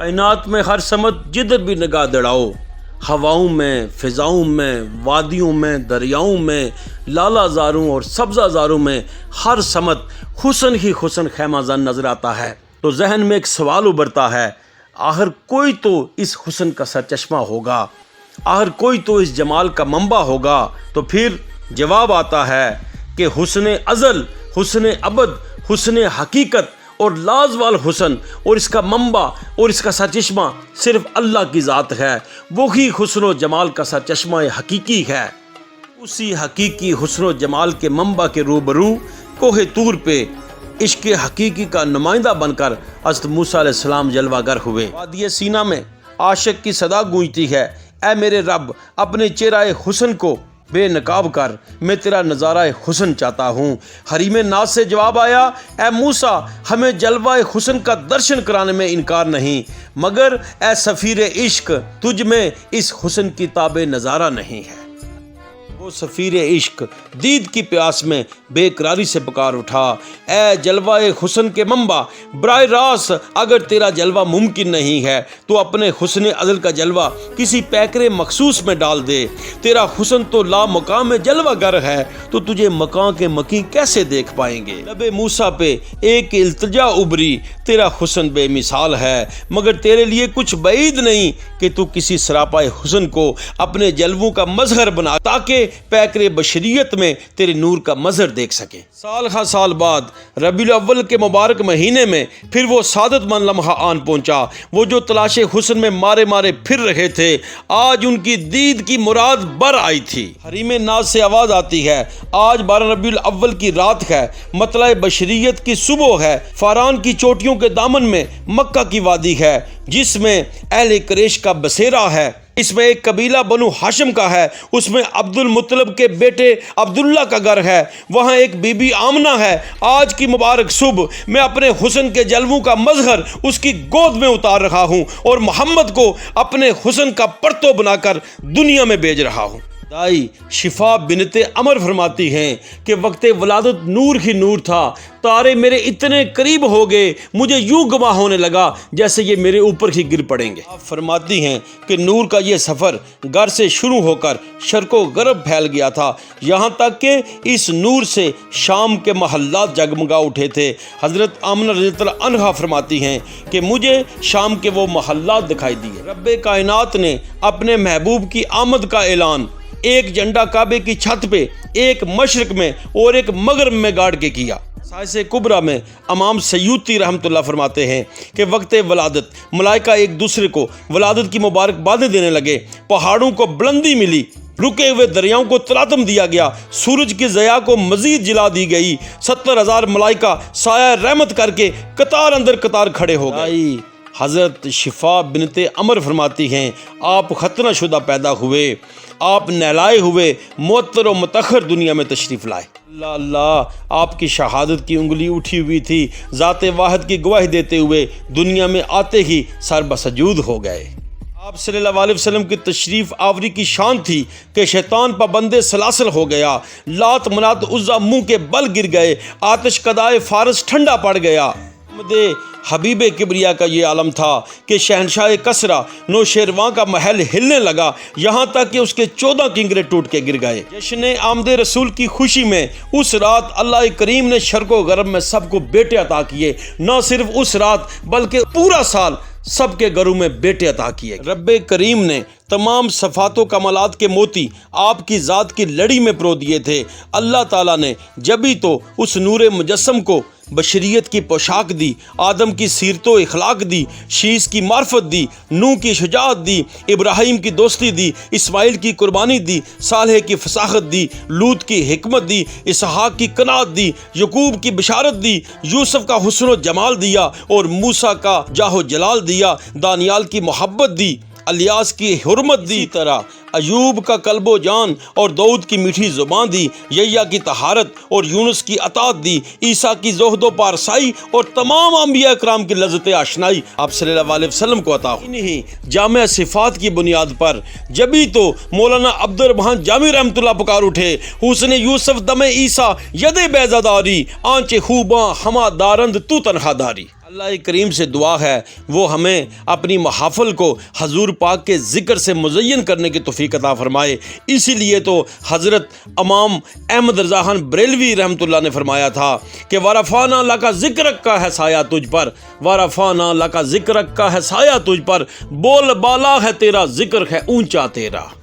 کائنات میں ہر سمت جدھر بھی نگاہ دڑاؤ، ہواؤں میں، فضاؤں میں، وادیوں میں، دریاؤں میں، لالا زاروں اور سبزہ زاروں میں ہر سمت حسن ہی حسن خیمہ زن نظر آتا ہے۔ تو ذہن میں ایک سوال ابھرتا ہے، آخر کوئی تو اس حسن کا سرچشمہ ہوگا، آخر کوئی تو اس جمال کا منبع ہوگا۔ تو پھر جواب آتا ہے کہ حسن ازل، حسن ابد، حسن حقیقت اور لازوال حسن اور اس کا منبع اور اس کا سرچشمہ صرف اللہ کی ذات ہے۔ وہی حسن و جمال کا سرچشمہ حقیقی ہے۔ اسی حقیقی حسن و جمال کے منبع کے روبرو کوہ طور پہ عشق حقیقی کا نمائندہ بن کر حضرت موسیٰ علیہ السلام جلوہ گر ہوئے۔ وادی سینا میں عاشق کی صدا گونجتی ہے، اے میرے رب اپنے چہرہ حسن کو بے نقاب کر، میں تیرا نظارہ حسن چاہتا ہوں۔ حریم ناز سے جواب آیا، اے موسیٰ ہمیں جلوہ حسن کا درشن کرانے میں انکار نہیں، مگر اے سفیر عشق تجھ میں اس حسن کی تاب نظارہ نہیں ہے۔ وہ سفیر عشق دید کی پیاس میں بے قراری سے پکار اٹھا، اے جلوہ حسن کے منبع، براہ راست اگر تیرا جلوہ ممکن نہیں ہے تو اپنے حسن ازل کا جلوہ کسی پیکرے مخصوص میں ڈال دے۔ تیرا حسن تو لا مقام جلوہ گر ہے، تو تجھے مکان کے مکی کیسے دیکھ پائیں گے۔ لب موسیٰ پہ ایک التجا ابری، تیرا حسن بے مثال ہے، مگر تیرے لیے کچھ بعید نہیں کہ تو کسی سراپا حسن کو اپنے جلووں کا مظہر بنا، تاکہ پیکر بشریت میں تیرے نور کا منظر دیکھ سکے۔ سال ہا سال بعد ربیع الاول کے مبارک مہینے میں پھر وہ سعادت مند لمحہ آن پہنچا۔ وہ جو تلاش حسن میں مارے مارے پھر رہے تھے، آج ان کی دید کی مراد بر آئی تھی۔ حریم ناز سے آواز آتی ہے، آج 12 ربیع الاول کی رات ہے، مطلع بشریت کی صبح ہے۔ فاران کی چوٹیوں کے دامن میں مکہ کی وادی ہے، جس میں اہل قریش کا بسیرا ہے۔ اس میں ایک قبیلہ بنو ہاشم کا ہے، اس میں عبد المطلب کے بیٹے عبداللہ کا گھر ہے، وہاں ایک بی بی آمنہ ہے۔ آج کی مبارک صبح میں اپنے حسن کے جلووں کا مظہر اس کی گود میں اتار رہا ہوں اور محمد کو اپنے حسن کا پرتو بنا کر دنیا میں بھیج رہا ہوں۔ دائی شفا بنت عمر فرماتی ہیں کہ وقت ولادت نور ہی نور تھا، تارے میرے اتنے قریب ہو گئے، مجھے یوں گواہ ہونے لگا جیسے یہ میرے اوپر ہی گر پڑیں گے۔ آپ فرماتی ہیں کہ نور کا یہ سفر گھر سے شروع ہو کر شرق و غرب پھیل گیا تھا، یہاں تک کہ اس نور سے شام کے محلات جگمگا اٹھے تھے۔ حضرت آمنہ رضی اللہ عنہا فرماتی ہیں کہ مجھے شام کے وہ محلات دکھائی دیے۔ رب کائنات نے اپنے محبوب کی آمد کا اعلان ایک جھنڈا کعبے کی چھت پہ، ایک مشرق میں اور ایک مغرب میں گاڑ کے کیا۔ سائس کبریٰ میں امام سیوطی رحمۃ اللہ فرماتے ہیں کہ وقت ولادت ملائکہ ایک دوسرے کو ولادت کی مبارکبادیں دینے لگے، پہاڑوں کو بلندی ملی، رکے ہوئے دریاؤں کو تلاطم دیا گیا، سورج کی ضیاء کو مزید جلا دی گئی، 70,000 ملائکہ سایہ رحمت کر کے قطار اندر قطار کھڑے ہو گئے۔ حضرت شفا بنت عمر فرماتی ہیں، آپ ختنہ شدہ پیدا ہوئے، آپ نہلائے ہوئے معطر و متخر دنیا میں تشریف لائے۔ اللہ اللہ، آپ کی شہادت کی انگلی اٹھی ہوئی تھی، ذات واحد کی گواہی دیتے ہوئے دنیا میں آتے ہی سر بسجود ہو گئے۔ آپ صلی اللہ علیہ وسلم کی تشریف آوری کی شان تھی کہ شیطان پابندے سلاسل ہو گیا، لات منات عزا منہ کے بل گر گئے، آتش کدائے فارس ٹھنڈا پڑ گیا۔ حبیب کبریا کا یہ عالم تھا کہ شہنشاہ کسریٰ نوشیروان کا محل ہلنے لگا، یہاں تک کہ اس کے 14 کنگرے ٹوٹ کے گر گئے۔ جشن آمد رسول کی خوشی میں اس رات اللہ کریم نے شرق و غرب میں سب کو بیٹے عطا کیے، نہ صرف اس رات بلکہ پورا سال سب کے گھروں میں بیٹے عطا کیے۔ رب کریم نے تمام صفات و کمالات کے موتی آپ کی ذات کی لڑی میں پرو دیے تھے۔ اللہ تعالیٰ نے جبھی تو اس نور مجسم کو بشریت کی پوشاک دی، آدم کی سیرت و اخلاق دی، شیس کی معرفت دی، نوح کی شجاعت دی، ابراہیم کی دوستی دی، اسماعیل کی قربانی دی، صالح کی فصاحت دی، لوط کی حکمت دی، اسحاق کی قناعت دی، یعقوب کی بشارت دی، یوسف کا حسن و جمال دیا اور موسیٰ کا جاہ و جلال دیا، دانیال کی محبت دی، الیاس کی حرمت دی، طرح ایوب کا قلب و جان اور داؤد کی میٹھی زبان دی، یحییٰ کی طہارت اور یونس کی اطاعت دی، عیسیٰ کی زہد و پارسائی اور تمام انبیاء کرام کی لذت آشنائی آپ صلی اللہ علیہ وسلم کو عطا ہوئی۔ انہیں جامع صفات کی بنیاد پر جبھی تو مولانا عبد الرحمن جامی رحمۃ اللہ پکار اٹھے، حسن یوسف دم عیسیٰ ید بیضہ داری، آنچ خوباں ہما دارند تو تنہا داری۔ اللہ کریم سے دعا ہے وہ ہمیں اپنی محافل کو حضور پاک کے ذکر سے مزین کرنے کی توفیق عطا فرمائے۔ اسی لیے تو حضرت امام احمد رضا خان بریلوی رحمۃ اللہ نے فرمایا تھا کہ وَرَفَعْنَا لَكَ ذِكْرَكَ کا ہے سایہ تجھ پر، وَرَفَعْنَا لَكَ ذِكْرَكَ کا ہے سایہ تجھ پر، بول بالا ہے تیرا ذکر ہے اونچا تیرا۔